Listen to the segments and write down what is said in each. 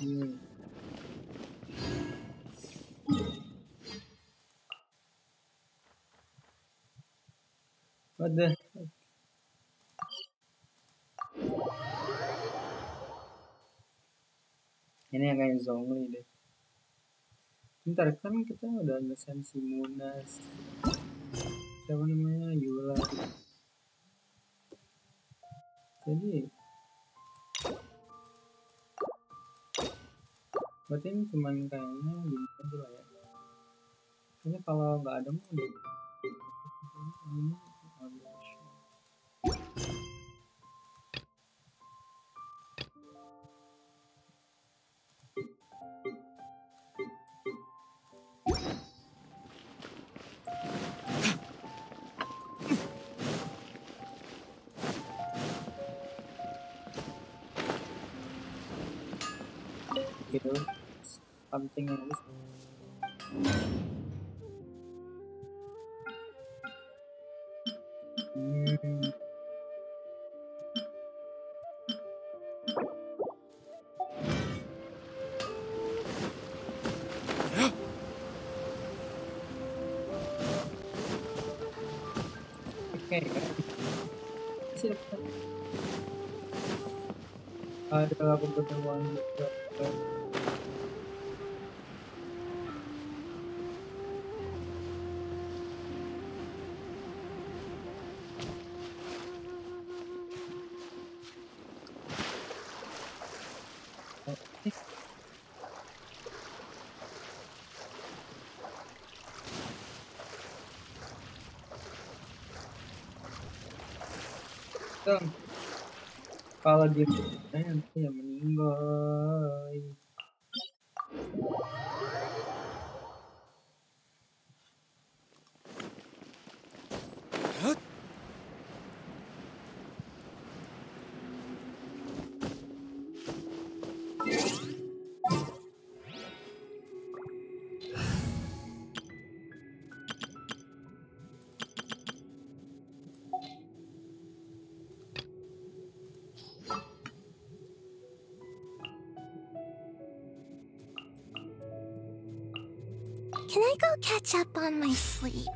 What the? Ini yang kayak Zongli deh. Bentar, kan kita udah ngesen si Munas, siapa namanya, Yula. Jadi berarti ini cuman kayaknya gini aja lah ya. Kayaknya kalau nggak ada mau deh. Gitu, something else. Oke, ada aku pertemuan juga. Kalau dia nanti ya meninggal. Can I go catch up on my sleep?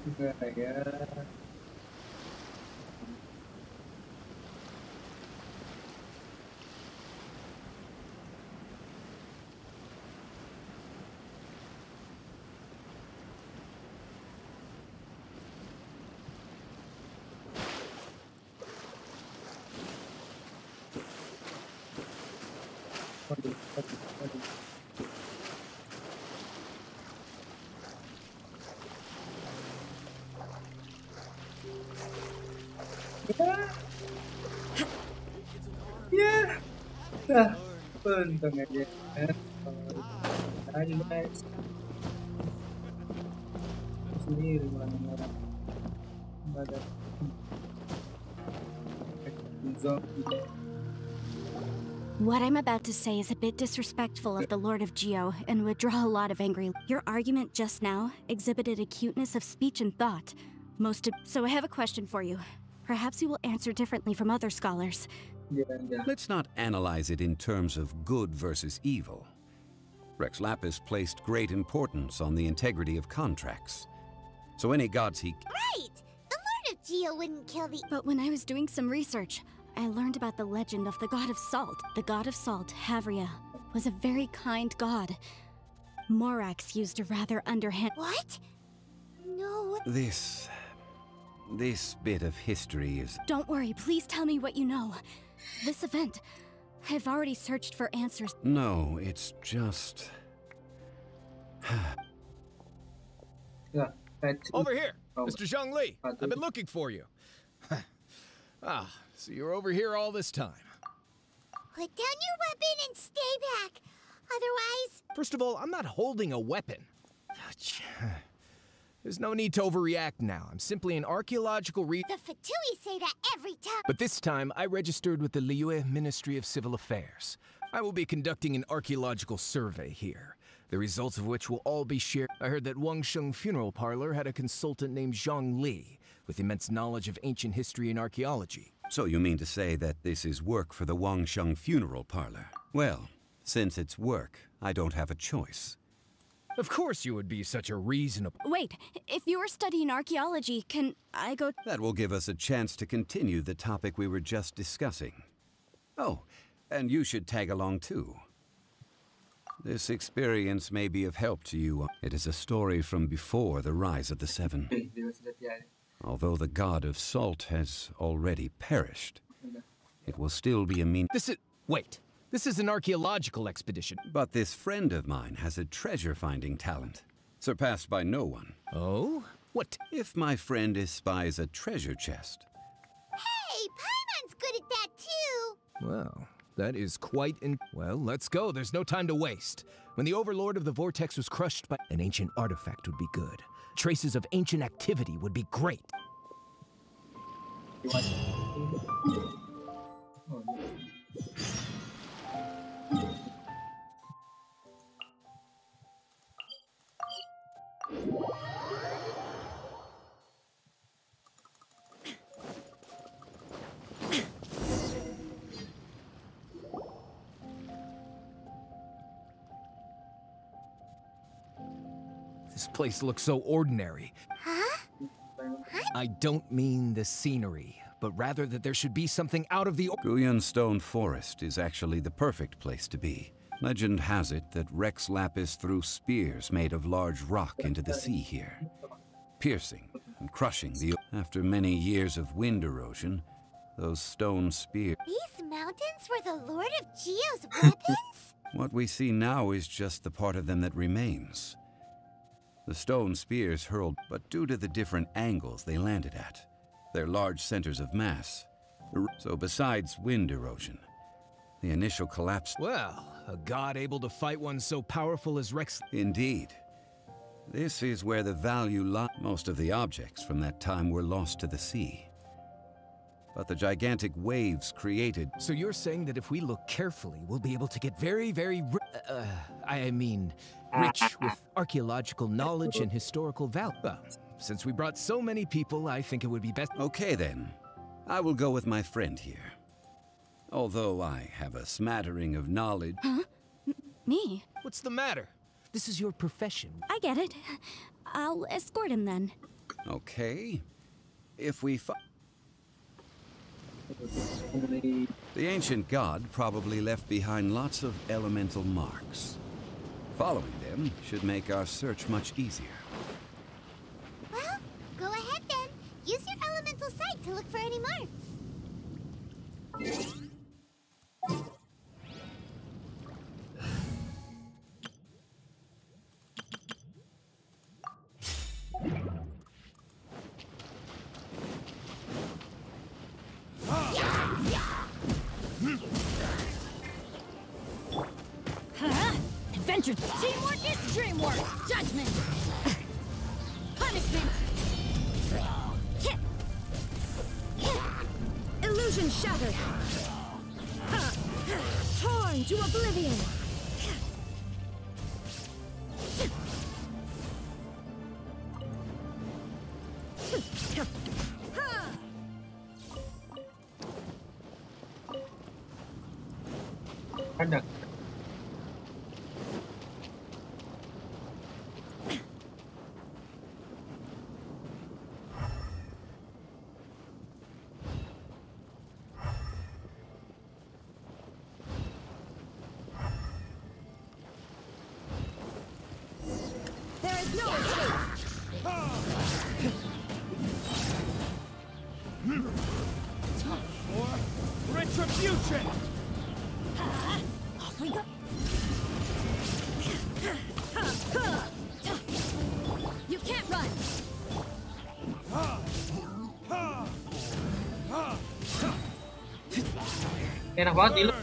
Juga ya. Ya, nah, untung aja kan. Aja guys, sendiri mana ada zombie. What I'm about to say is a bit disrespectful of the Lord of Geo and would draw a lot of angry. Your argument just now exhibited acuteness of speech and thought. So I have a question for you. Perhaps you will answer differently from other scholars. Jangan-jangan. Let's not analyze it in terms of good versus evil. Rex Lapis placed great importance on the integrity of contracts. So any gods he... Right! The Lord of Geo wouldn't kill the... But when I was doing some research, I learned about the legend of the god of salt. The god of salt, Havria, was a very kind god. Morax used a rather underhand... What? No... This bit of history is... Don't worry, please tell me what you know. This event, I've already searched for answers. No, it's just... Yeah, Over here, Oh. Mr. Zhongli. I've been looking for you. So you're over here all this time. Put down your weapon and stay back. Otherwise... First of all, I'm not holding a weapon. There's no need to overreact now. I'm simply an archaeological The Fatui say that every time. But this time, I registered with the Liyue Ministry of Civil Affairs. I will be conducting an archaeological survey here, the results of which will all be shared. I heard that Wangsheng Funeral Parlor had a consultant named Zhang Li, with immense knowledge of ancient history and archaeology. So you mean to say that this is work for the Wangsheng Funeral Parlor? Well, since it's work, I don't have a choice. Of course you would be such a reasonable... Wait, if you were studying archaeology, can I go... That will give us a chance to continue the topic we were just discussing. Oh, and you should tag along too. This experience may be of help to you. It is a story from before the rise of the Seven. Although the god of salt has already perished, it will still be a mean... Wait. This is an archaeological expedition. But this friend of mine has a treasure-finding talent, surpassed by no one. Oh? What? If my friend espies a treasure chest... Hey, Paimon's good at that too! Well, that is quite Well, let's go. There's no time to waste. When the overlord of the vortex was crushed by... An ancient artifact would be good. Traces of ancient activity would be great. This place looks so ordinary. Huh? I don't mean the scenery, but rather that there should be something out of the... Guyan Stone Forest is actually the perfect place to be. Legend has it that Rex Lapis threw spears made of large rock into the sea here, piercing and crushing the... After many years of wind erosion, those stone spears... These mountains were the Lord of Geo's weapons? What we see now is just the part of them that remains. The stone spears hurled, but due to the different angles they landed at, they're large centers of mass. So besides wind erosion, the initial collapse... Well, a god able to fight one so powerful as Rex... Indeed. This is where the value lies. Most of the objects from that time were lost to the sea. But the gigantic waves created... So you're saying that if we look carefully, we'll be able to get very, very... rich with archaeological knowledge and historical value. Well, since we brought so many people, I think it would be best... Okay then. I will go with my friend here. Although I have a smattering of knowledge... Huh? Me? What's the matter? This is your profession. I get it. I'll escort him then. Okay. If we The ancient god probably left behind lots of elemental marks. Following them should make our search much easier. Well, go ahead then. Use your elemental sight to look for any marks. adventure. Teamwork is dreamwork. Judgment. Punishment. Illusion shattered. Torn to oblivion. Ada. There is no escape. For retribution! Off we go. You can't run. Enak banget nih lo.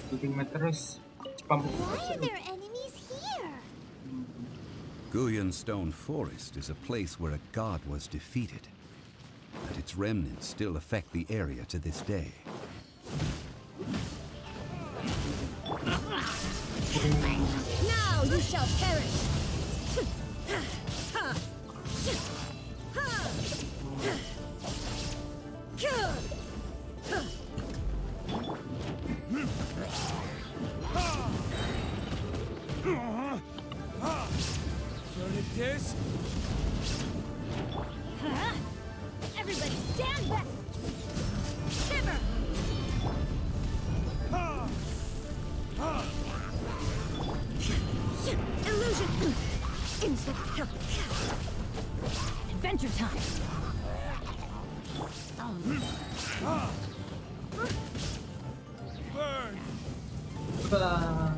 Shooting terus. Spam. Why are there enemies here? Guyan Stone Forest is a place where a god was defeated, and its remnants still affect the area to this day. Now you shall perish. So it is? Everybody stand back. Shiver. Illusion. Instant. Adventure time. Burn!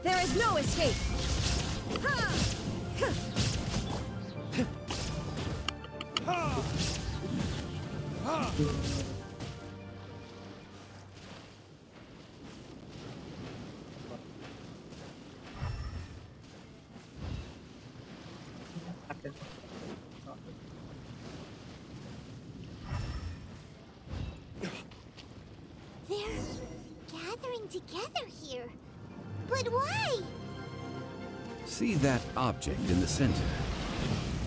There is no escape. They're gathering together here. But why? See that object in the center?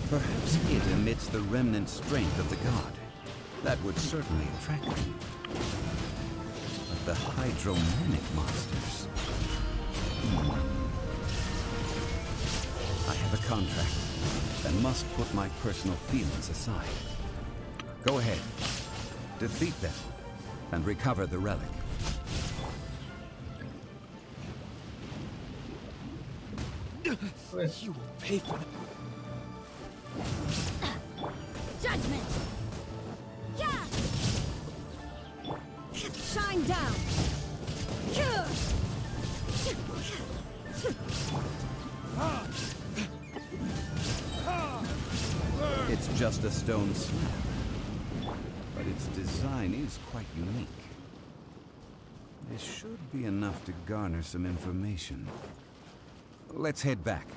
Perhaps it emits the remnant strength of the god. That would certainly attract them. But the hydromanic monsters... I have a contract and must put my personal feelings aside. Go ahead. Defeat them and recover the relic. You will pay for it. Judgment. Yeah. Shine down. It's just a stone slab, but its design is quite unique. This should be enough to garner some information. Let's head back.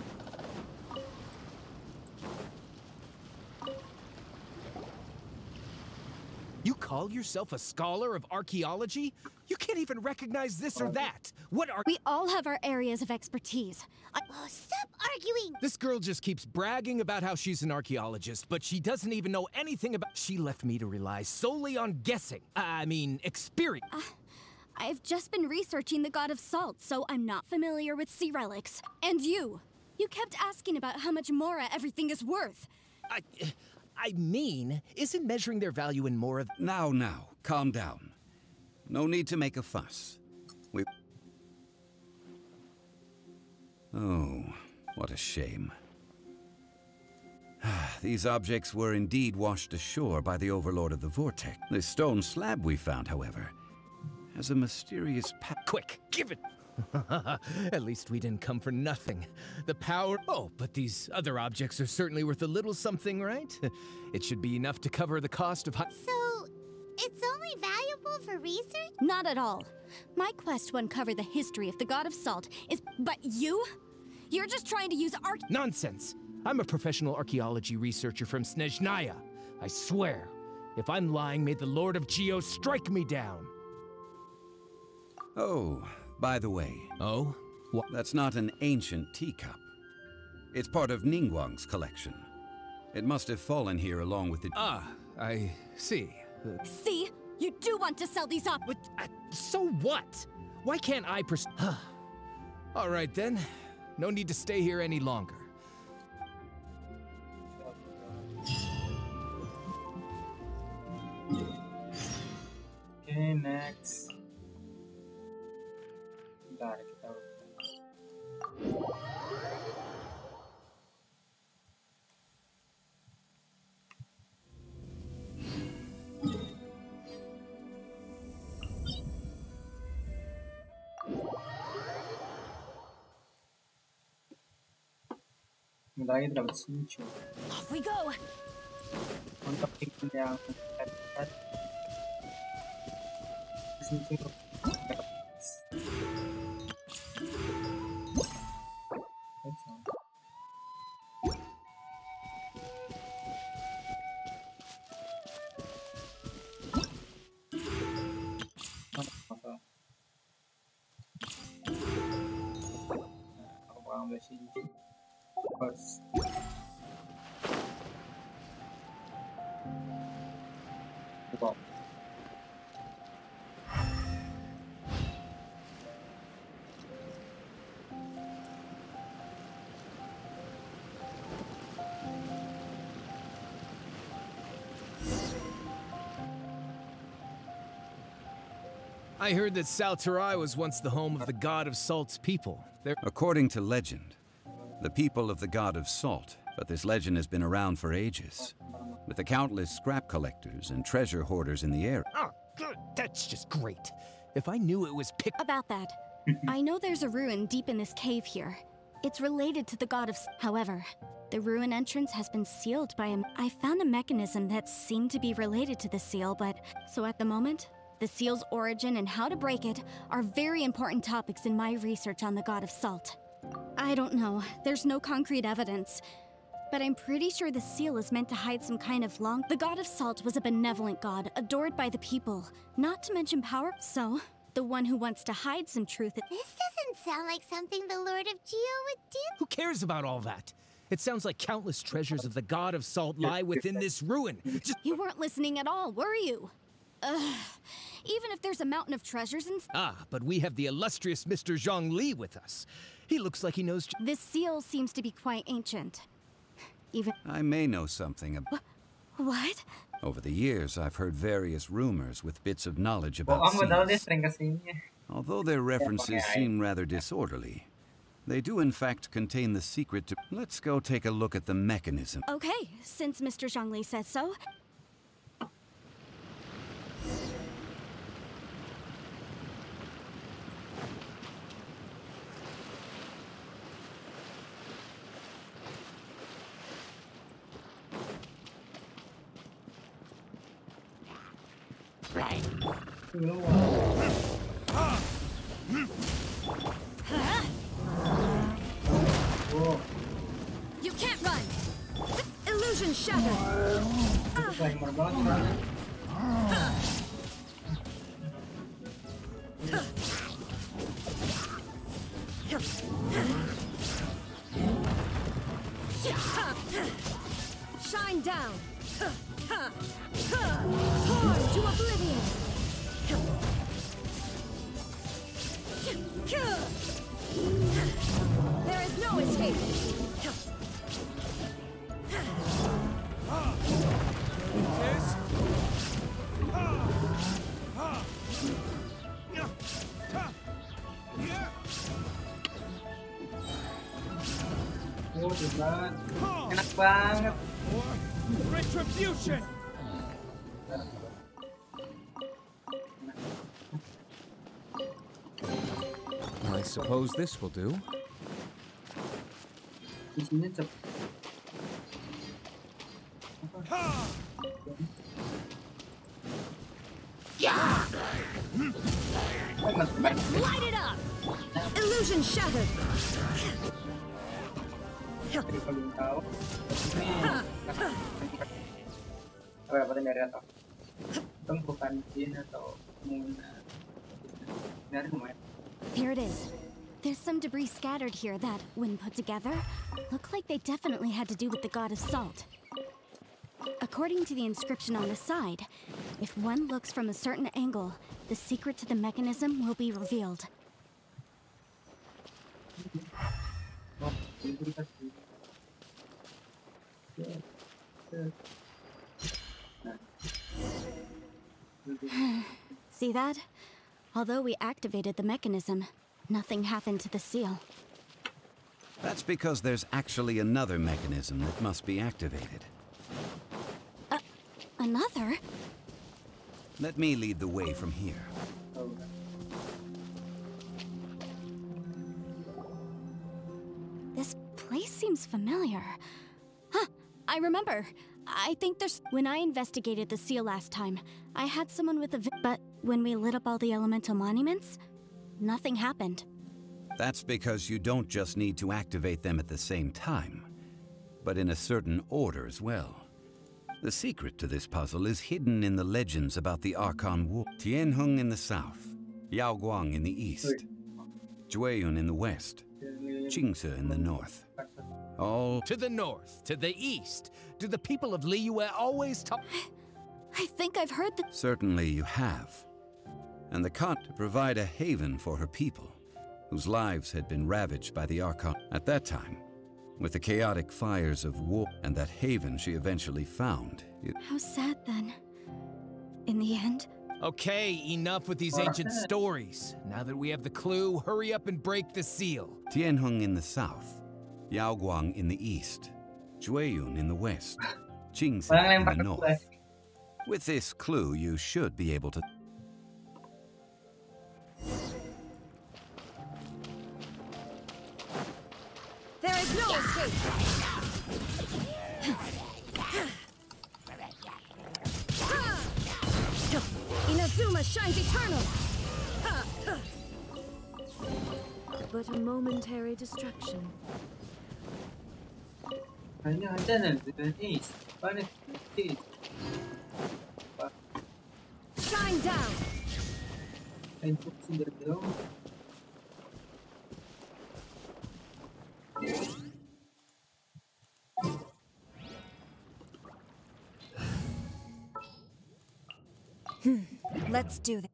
You call yourself a scholar of archaeology? You can't even recognize this or that. What are... We all have our areas of expertise. Oh, stop arguing! This girl just keeps bragging about how she's an archaeologist, but she doesn't even know anything about... She left me to rely solely on guessing. I mean, experience. I've just been researching the god of salt, so I'm not familiar with sea relics. And you kept asking about how much Mora everything is worth. I mean, isn't measuring their value in Mora... Now, calm down. No need to make a fuss. Oh, what a shame. These objects were indeed washed ashore by the Overlord of the Vortex. The stone slab we found, however, has a mysterious Quick, give it! At least we didn't come for nothing. The power... Oh, but these other objects are certainly worth a little something, right? It should be enough to cover the cost of... So, it's only valuable for research? Not at all. My quest to uncover the history of the god of salt is... But you? You're just trying to use Nonsense! I'm a professional archaeology researcher from Snezhnaya. I swear. If I'm lying, may the Lord of Geo strike me down. Oh, by the way. Oh? What? That's not an ancient teacup. It's part of Ningguang's collection. It must have fallen here along with the... Ah, I see. See? You do want to sell these up. But, so what? Why can't I All right then. No need to stay here any longer. Okay, next. Bentar, kita bentar lagi dapat suncu. Off we go. Untuk ikut yang suncu. That's all. Masalah. Aku ambil suncu. First. Wow. I heard that Salterai was once the home of the god of salt's people. According to legend, the people of the god of salt, but this legend has been around for ages, with the countless scrap collectors and treasure hoarders in the area. Oh, good. That's just great. If I knew it was About that, I know there's a ruin deep in this cave here. It's related to the god of... However, the ruin entrance has been sealed by him. I found a mechanism that seemed to be related to the seal, but... So at the moment, the seal's origin and how to break it are very important topics in my research on the god of salt. I don't know. There's no concrete evidence. But I'm pretty sure the seal is meant to hide some kind of long... The god of salt was a benevolent god, adored by the people. Not to mention power... So, the one who wants to hide some truth... This doesn't sound like something the Lord of Geo would do. Who cares about all that? It sounds like countless treasures of the god of salt lie within this ruin. You weren't listening at all, were you? Even if there's a mountain of treasures and... But we have the illustrious Mr. Zhongli with us. He looks like he knows... This seal seems to be quite ancient. Even... I may know something about... What? Over the years, I've heard various rumors with bits of knowledge about seals. Although their references seem rather disorderly, they do in fact contain the secret to... Let's go take a look at the mechanism. Okay, since Mr. Zhongli says so. You can't run! Illusion shattered! Shine down! Torn to oblivion! Oh, coba. Enak banget. Retribution! I suppose this will do. Isinya cepet. Light it up! Illusion shattered! Jadi belum tahu. Ini apa dari atau? Itu bukan jin atau Muna. Dari mana? Here it is. There's some debris scattered here that, when put together, look like they definitely had to do with the god of salt. According to the inscription on the side, if one looks from a certain angle, the secret to the mechanism will be revealed. Oh, ini kasih. See that? Although we activated the mechanism, nothing happened to the seal. That's because there's actually another mechanism that must be activated. Another? Let me lead the way from here. This place seems familiar. Huh, I remember. I think there's... When I investigated the seal last time, I had someone with a... But when we lit up all the elemental monuments, nothing happened. That's because you don't just need to activate them at the same time, but in a certain order as well. The secret to this puzzle is hidden in the legends about the Archon War. Tianheng in the south, Yaoguang in the east, Jueyun in the west, Qingce in the north. All To the north, to the east. Do the people of Liyue always talk? I think I've heard the... certainly you have. And the Khan to provide a haven for her people, whose lives had been ravaged by the Archon at that time. With the chaotic fires of war and that haven she eventually found. How sad then. In the end... Okay, enough with these ancient stories. Now that we have the clue, hurry up and break the seal. Tianheng in the south, Yaoguang in the east, Jueyun in the west, Qingce in the north. With this clue, you should be able to... There is no escape! Inazuma shines eternal! But a momentary distraction. Hanya ada nanti. Mana nanti? Shine down! Untuk sudah dong. Let's do this.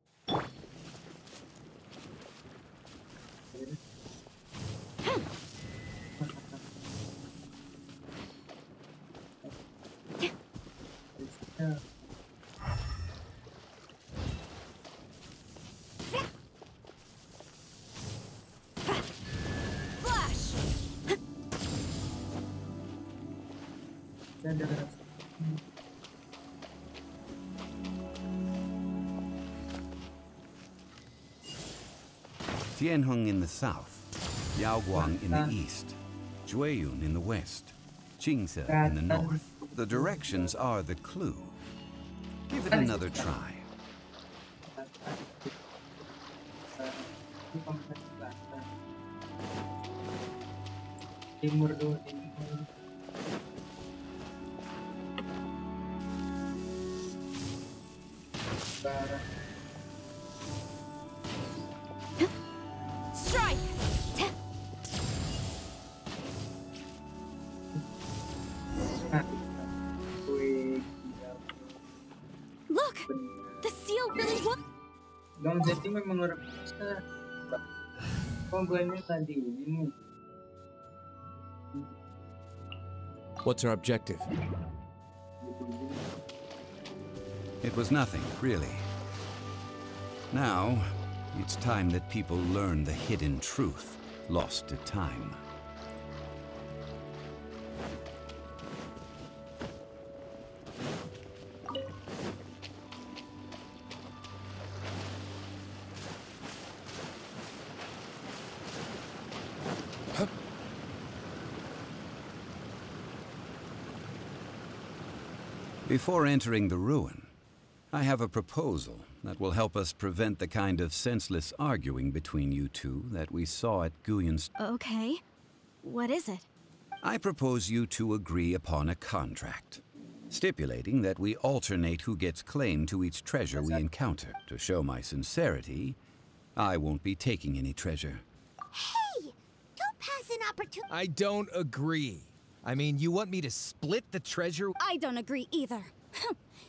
Flash! Tianheng in the south, Yaoguang in the east, Jueyun in the west, Qingce in the north. The directions are the clue. Give it another try. Timur dulu, timur. Barat. Strike! Look! The seal really worked! Dong jadi memang luar biasa. Komplainnya tadi ini. What's our objective? It was nothing, really. Now, it's time that people learn the hidden truth lost to time. Before entering the ruin, I have a proposal that will help us prevent the kind of senseless arguing between you two that we saw at Guyon's. Okay. What is it? I propose you two agree upon a contract, stipulating that we alternate who gets claim to each treasure we encounter. To show my sincerity, I won't be taking any treasure. Hey! Don't pass an opportunity. I don't agree. I mean, you want me to split the treasure? I don't agree either.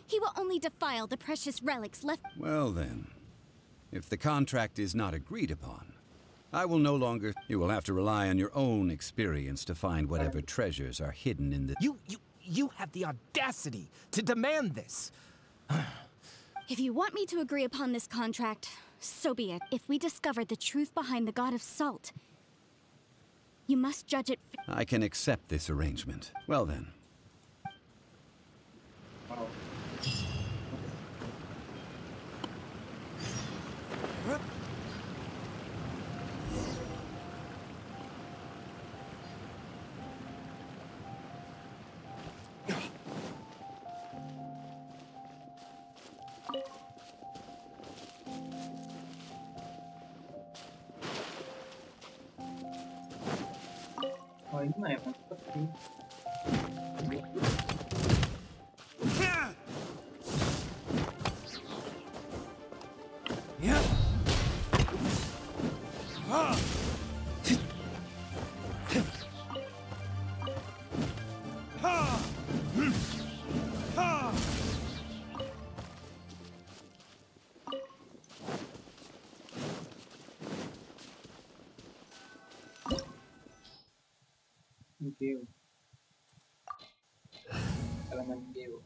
He will only defile the precious relics left. Well then, if the contract is not agreed upon, I will no longer. You will have to rely on your own experience to find whatever treasures are hidden in the. You have the audacity to demand this. If you want me to agree upon this contract, so be it. If we discover the truth behind the God of Salt, you must judge it. I can accept this arrangement. Well then. Wow. Oh, ini mah emang seperti Geo. Elemen Geo.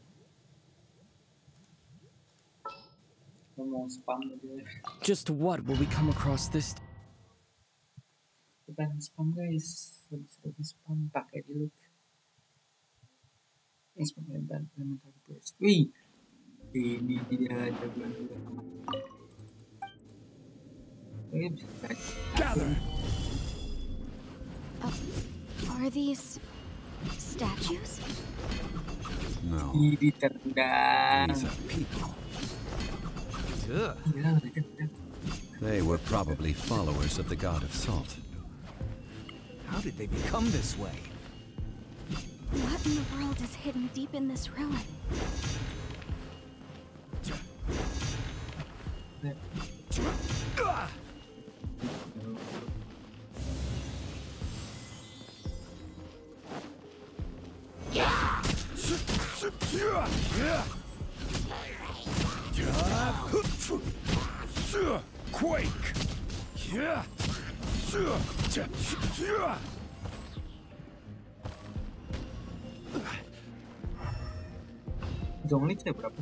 Ngomong spam aja. Just what will we come across this? Bukan spam guys, lebih spam pakai dulu. Spam elemental burst. Wih, ini dia jagoan juga. Gather. Are these statues? No. Ini tendang. These are people. Ugh. Gila, mereka tendang. They were probably followers of the God of Salt. How did they become this way? What in the world is hidden deep in this ruin? Quake! Zongli saya berapa?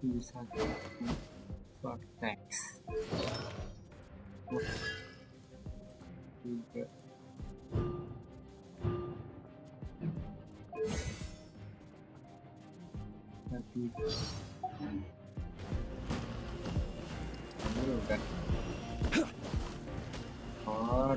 Bisa vortex. Tiga. Tapi ini udah. Oh.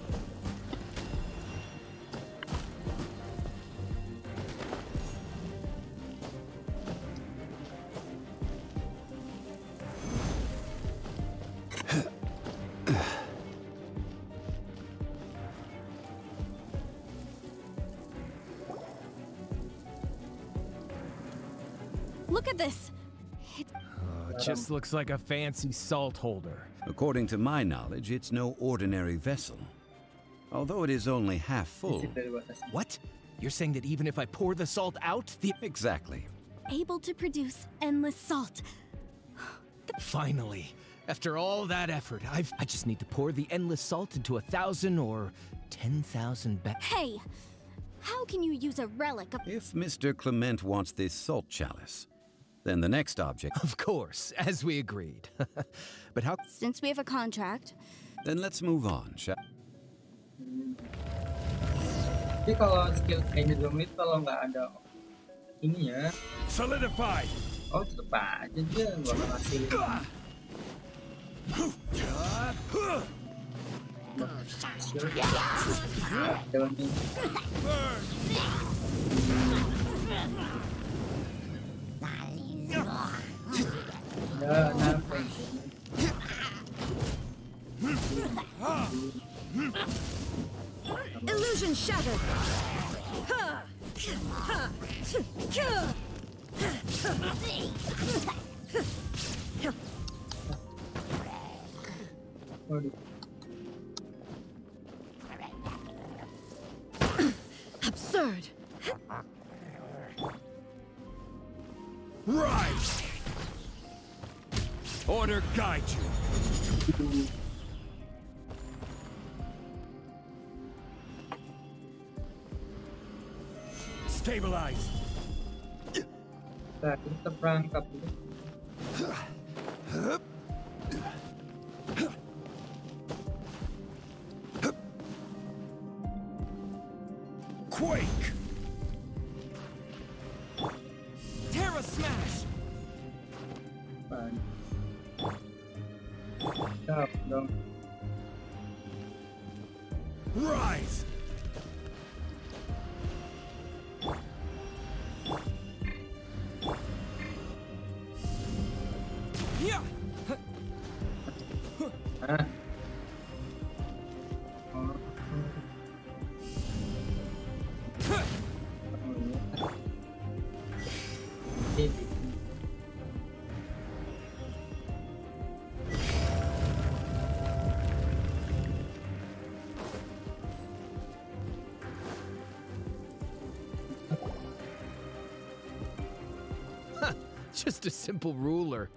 Look at this! It just looks like a fancy salt holder. According to my knowledge, it's no ordinary vessel. Although it is only half full. What? You're saying that even if I pour the salt out, the... Exactly. Able to produce endless salt. Finally, after all that effort, I just need to pour the endless salt into 1,000 or 10,000 Hey! How can you use a relic of— If Mr. Clement wants this salt chalice, then the next object... Of course, as we agreed. But how... Since we have a contract... Then let's move on, shall... Jadi kalau skill kayaknya Zongli kalau nggak ada ini ya. Solidify. Oh tetep aja dia nggak ngasih. Ya, kenapa? Illusion shattered. Waduh. Absurd. Rise! Order guide you. Stabilize. Nah, kita perangkap gitu. Quake. Terra smash. Siap dong. Rise. Yeah. Ah. Oh. Ini. Just a simple ruler.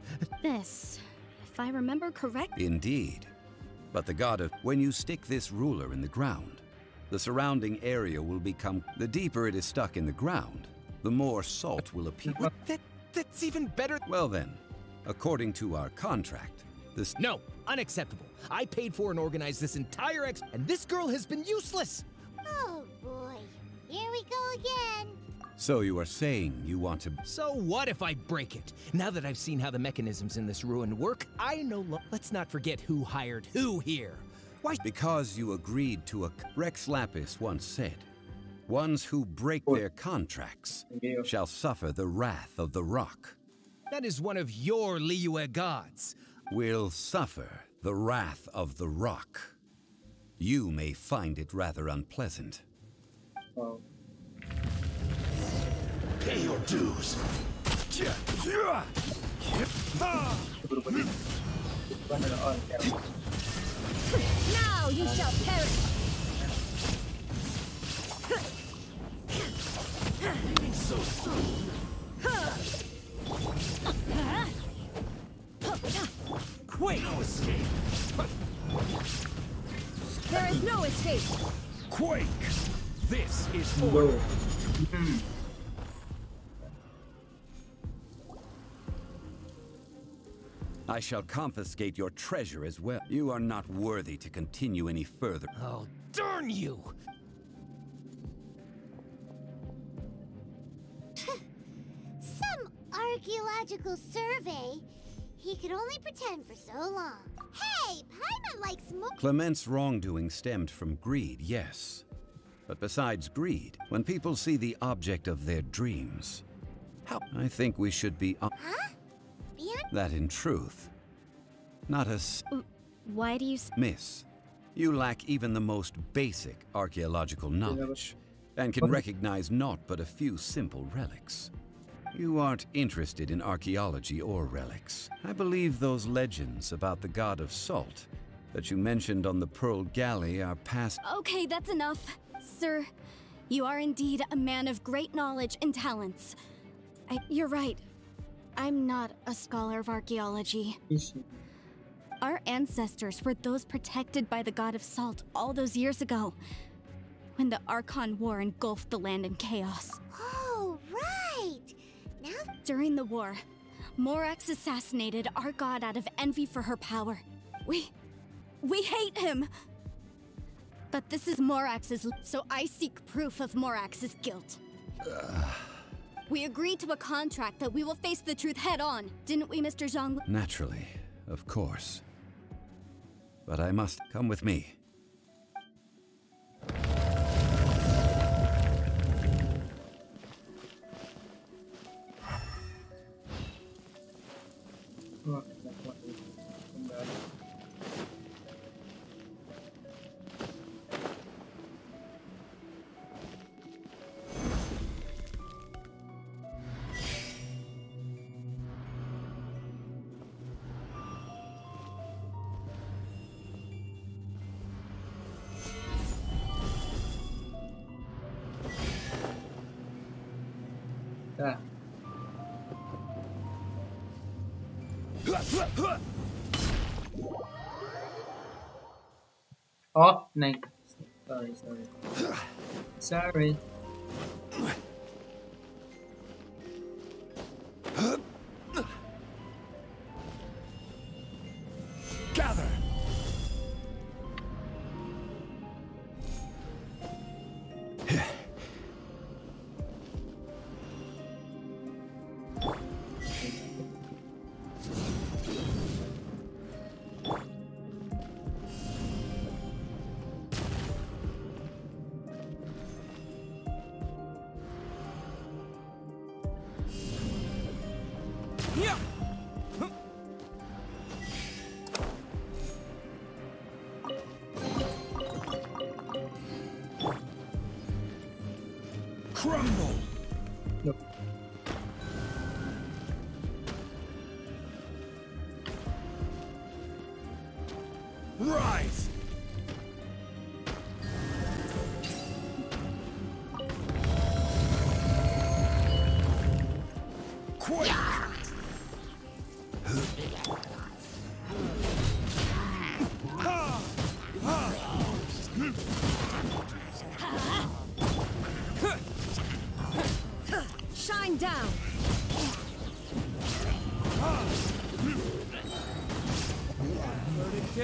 This, if I remember correctly. Indeed. But the god of... When you stick this ruler in the ground, the surrounding area will become... The deeper it is stuck in the ground, the more salt will appear. That's even better. Well then, according to our contract, this... No, unacceptable. I paid for and organized this entire and this girl has been useless. Oh boy. Here we go again. So you are saying you want to... So what if I break it? Now that I've seen how the mechanisms in this ruin work, I know let's not forget who hired who here. Why? Because you agreed to a... Rex Lapis once said, ones who break their contracts shall suffer the wrath of the rock. That is one of your Liyue gods. Will suffer the wrath of the rock. You may find it rather unpleasant. Wow. Pay your dues. Now you shall perish. So soon. Quake! No escape. There is no escape. Quake! This is Go. order. I shall confiscate your treasure as well. You are not worthy to continue any further. Oh, darn you! Some archaeological survey. He could only pretend for so long. Hey, Paimon likes more. Clement's wrongdoing stemmed from greed, yes. But besides greed, when people see the object of their dreams, I think we should be Huh? Beyond? that in truth. Not a Why do you... miss. You lack even the most basic archaeological knowledge, and can recognize naught but a few simple relics. You aren't interested in archaeology or relics. I believe those legends about the god of salt that you mentioned on the Pearl Galley are past. Okay, that's enough. Sir, you are indeed a man of great knowledge and talents. You're right. I'm not a scholar of archaeology. Isi. Our ancestors were those protected by the god of salt all those years ago, when the Archon War engulfed the land in chaos. Oh, right. Now During the war, Morax assassinated our god out of envy for her power. We hate him! But this is Morax's, so I seek proof of Morax's guilt. We agreed to a contract that we will face the truth head on, didn't we, Mr. Zhang? Naturally, of course. But I must come with me. Ah. Oh, naik. Sorry. Sorry. Gather. Crumble. Look. Rise. Quake. Shine down. Verdict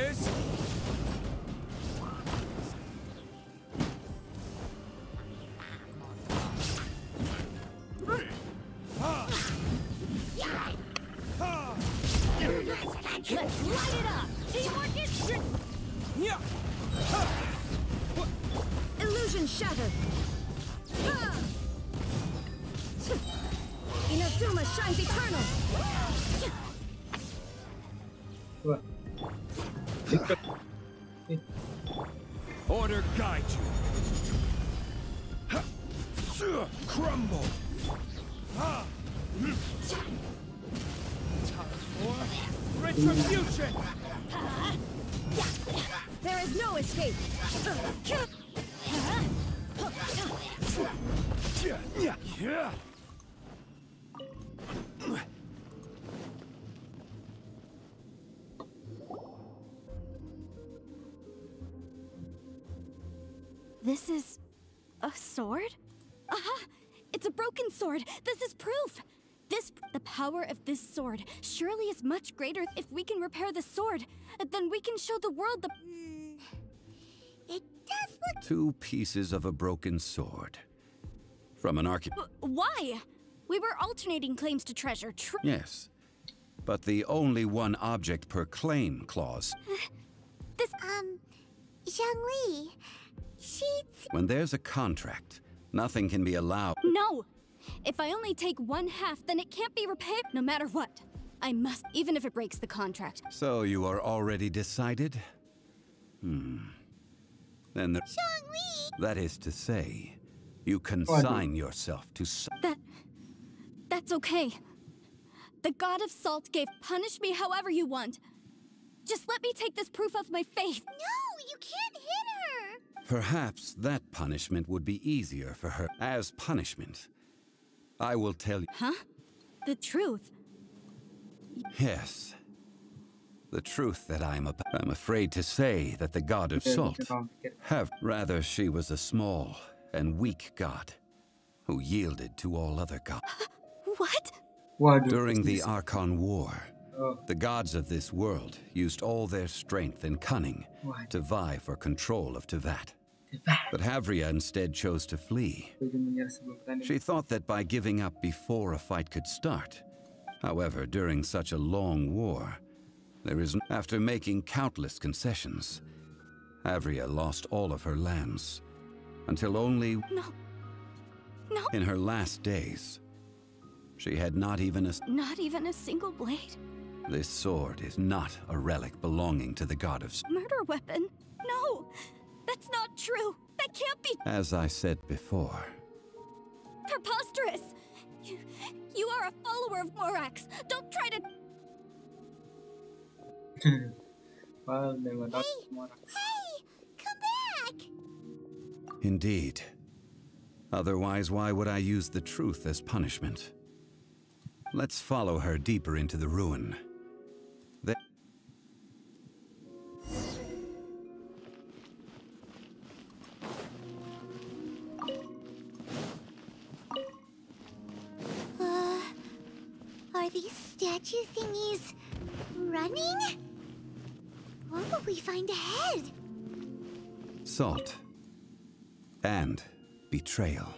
Let's light it up. Teamwork is illusion shattered. Inazuma shines eternal. Wah. Order guide you. Crumble. Time for retribution. There is no escape. This is a sword? Aha! It's a broken sword. This is proof. The power of this sword surely is much greater. If we can repair the sword, then we can show the world the... It does look... 2 pieces of a broken sword. From an Why? We were alternating claims to treasure. Yes. But the only one object per claim clause. This... Zhongli, When there's a contract, nothing can be allowed. No! If I only take 1/2, then it can't be repaired, no matter what. I must, even if it breaks the contract. So you are already decided? Then Zhongli! that is to say, you consign yourself to That's okay. The god of salt gave, punish me however you want. Just let me take this proof of my faith. No, you can't hit her! Perhaps that punishment would be easier for her. As punishment, I will tell you. Huh? The truth. Yes. The truth that I'm afraid to say that the god of salt rather she was a small and weak god who yielded to all other gods. What? Waduh. During the Archon War, Oh. the gods of this world used all their strength and cunning to vie for control of Tevat. But Havria instead chose to flee. She thought that by giving up before a fight could start. However, during such a long war, after making countless concessions, Havria lost all of her lands, until only No. in her last days, she had not even a single blade? This sword is not a relic belonging to the god of Murder weapon? No! That's not true! That can't be As I said before, preposterous! You are a follower of Morax! Don't try to... Well, they were not smart. Hey! Come back! indeed, Otherwise, why would I use the truth as punishment? Let's follow her deeper into the ruin. Are these statue thingies running? What will we find ahead? Salt. And betrayal.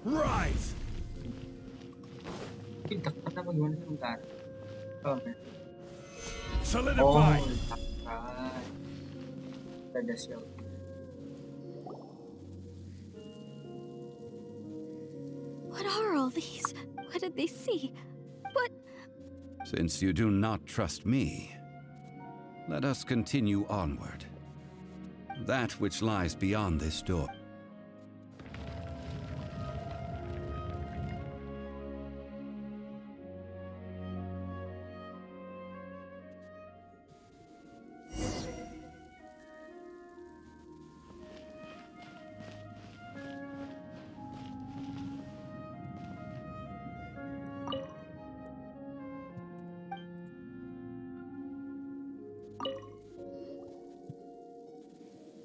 Rise! Mungkin tekan apa gimana sih bentar? Oh, Solidify! Ada siap. What are all these? What did they see? What? Since you do not trust me, let us continue onward. That which lies beyond this door.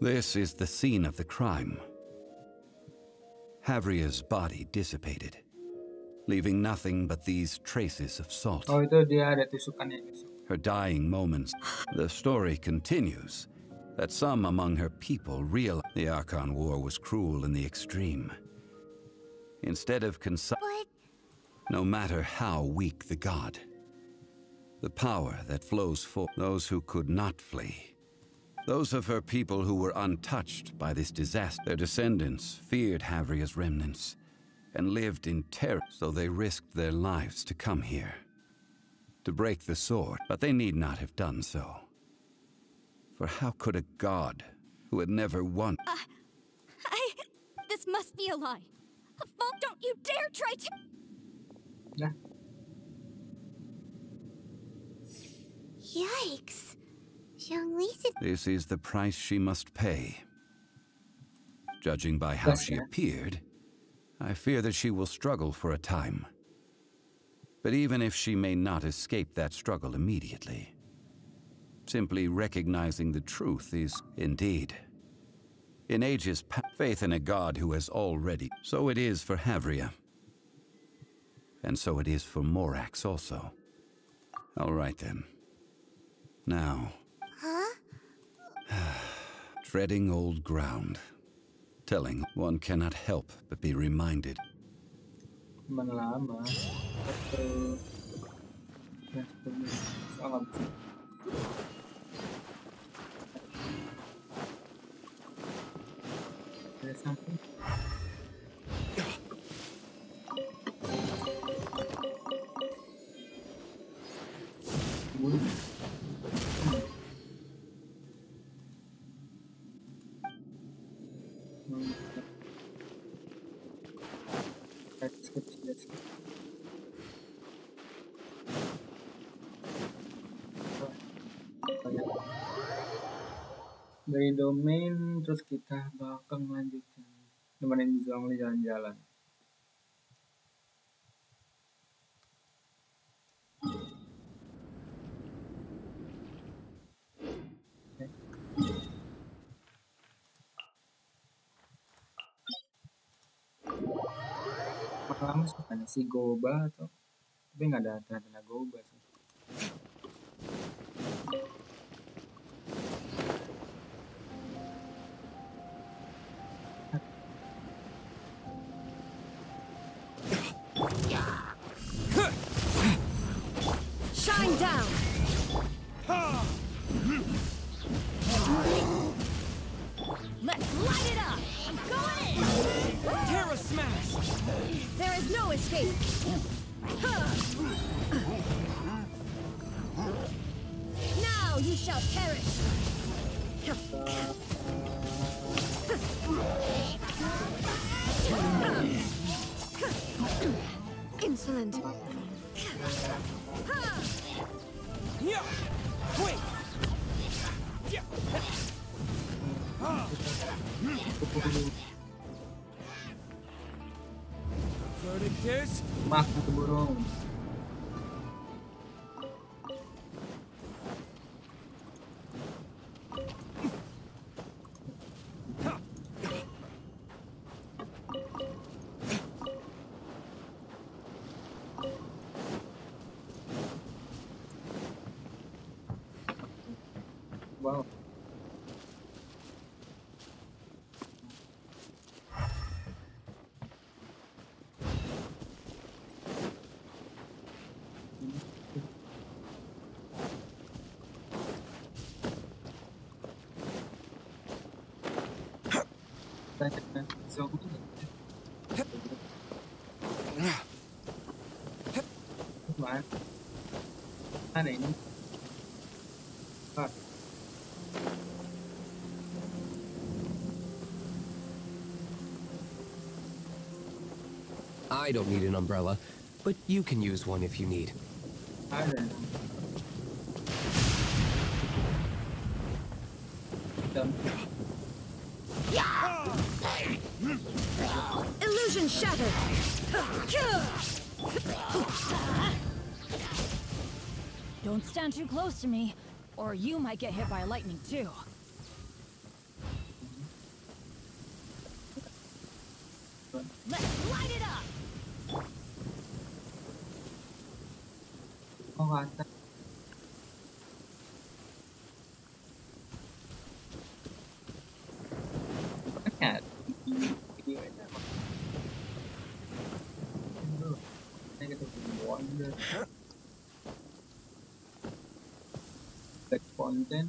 This is the scene of the crime. Havria's body dissipated, leaving nothing but these traces of salt. Oh, itu dia ada tusukannya. Her dying moments. The story continues that some among her people realized the Archon War was cruel in the extreme. Instead of no matter how weak the god, the power that flows forth, those who could not flee, those of her people who were untouched by this disaster, their descendants feared Havria's remnants and lived in terror, so they risked their lives to come here, to break the sword, but they need not have done so. For how could a god who had never won... This must be a lie. Don't you dare try to... Yeah. Yikes. Zhongli. This is the price she must pay. Judging by how she appeared, I fear that she will struggle for a time. But even if she may not escape that struggle immediately, simply recognizing the truth is indeed. In ages past, faith in a god who has already. So it is for Havria. And so it is for Morax also. All right then. Now. Huh? Treading old ground. Telling one cannot help but be reminded. Lama. Ada something. Dari domain terus kita bakal melanjutkan nemenin Zhongli jalan-jalan. Lama sih kan si Goba atau tapi nggak ada tanda Goba sih. Shine down. Let's light it up. Go in. Terra Smash! There is no escape. Now you shall perish. Insolent. Verdict is Makan tuh burung. Wow. Zombie. Bạn, này nó I don't need an umbrella, but you can use one if you need. ai rồi. Chấm. Illusion shattered! Don't stand too close to me, or you might get hit by lightning too. Let's light it up! Không hoàn tất. Tất cả điều ấy là đây cái tôi muốn lên cái content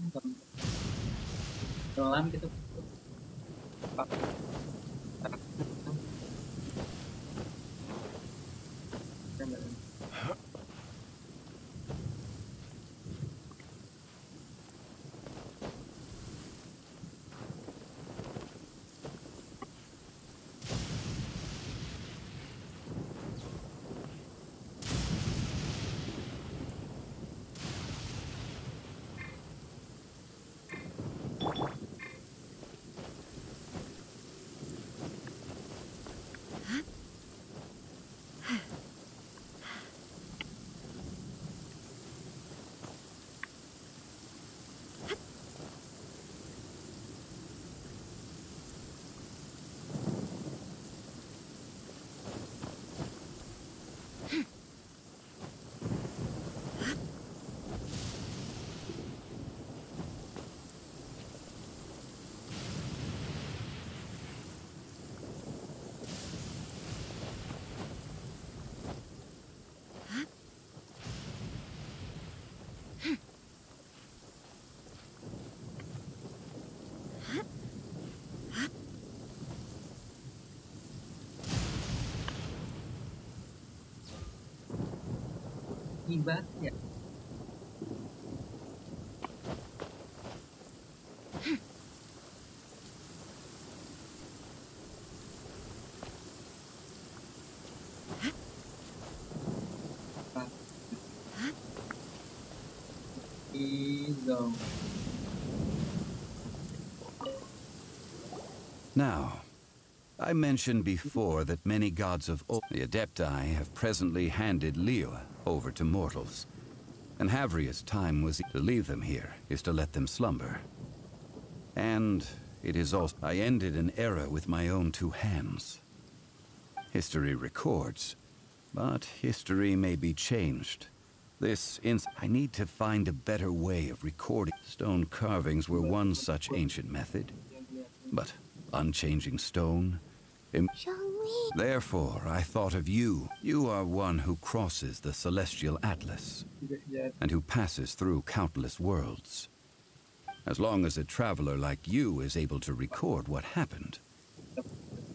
dalam kita hebat ya. Now, I mentioned before that many gods of old, the Adepti, have presently handed Liyue over to mortals. And Havria's time was to leave them here is to let them slumber. And it is also I ended an era with my own two hands. History records, but history may be changed. I need to find a better way of recording. Stone carvings were one such ancient method, but unchanging stone. Therefore, I thought of you. You are one who crosses the celestial atlas, and who passes through countless worlds. As long as a traveler like you is able to record what happened,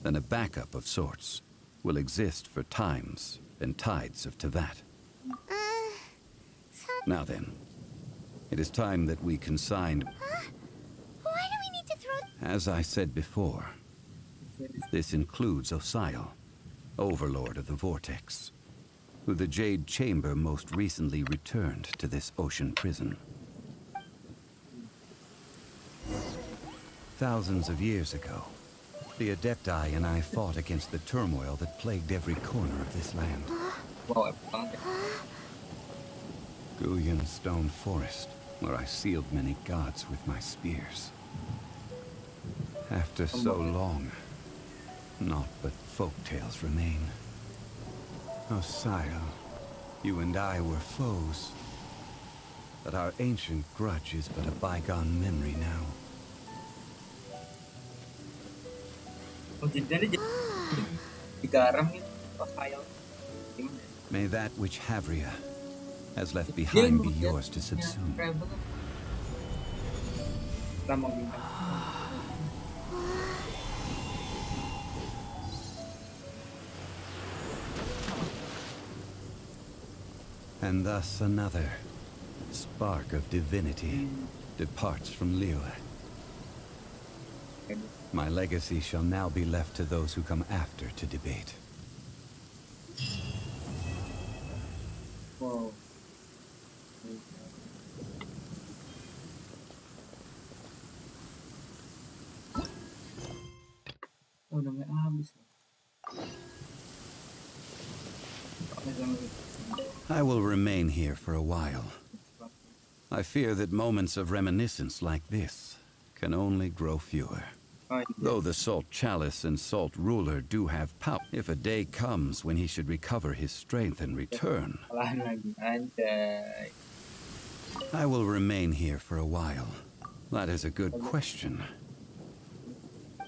then a backup of sorts will exist for times and tides of Teyvat. Now then, it is time that we consigned. Why do we need to throw? As I said before, this includes Osial, Overlord of the Vortex. who the Jade Chamber most recently returned to this ocean prison. Thousands of years ago, the Adepti and I fought against the turmoil that plagued every corner of this land. Guyan Stone Forest, where I sealed many gods with my spears. After so long, naught but folk tales remain. Oh, sire, you and I were foes, but our ancient grudge is but a bygone memory now. May that which Havria has left behind be yours to subsume. And thus another spark of divinity departs from Liyue. My legacy shall now be left to those who come after to debate. Wow. Oh, udah nggak habis. I will remain here for a while. I fear that moments of reminiscence like this can only grow fewer. Though the Salt Chalice and Salt Ruler do have power, if a day comes when he should recover his strength and return, I will remain here for a while. That is a good question.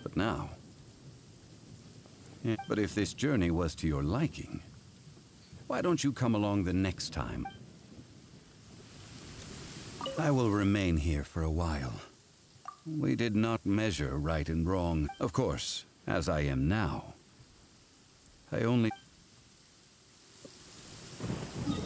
But now... But if this journey was to your liking, why don't you come along the next time? I will remain here for a while. We did not measure right and wrong, of course, as I am now. I only...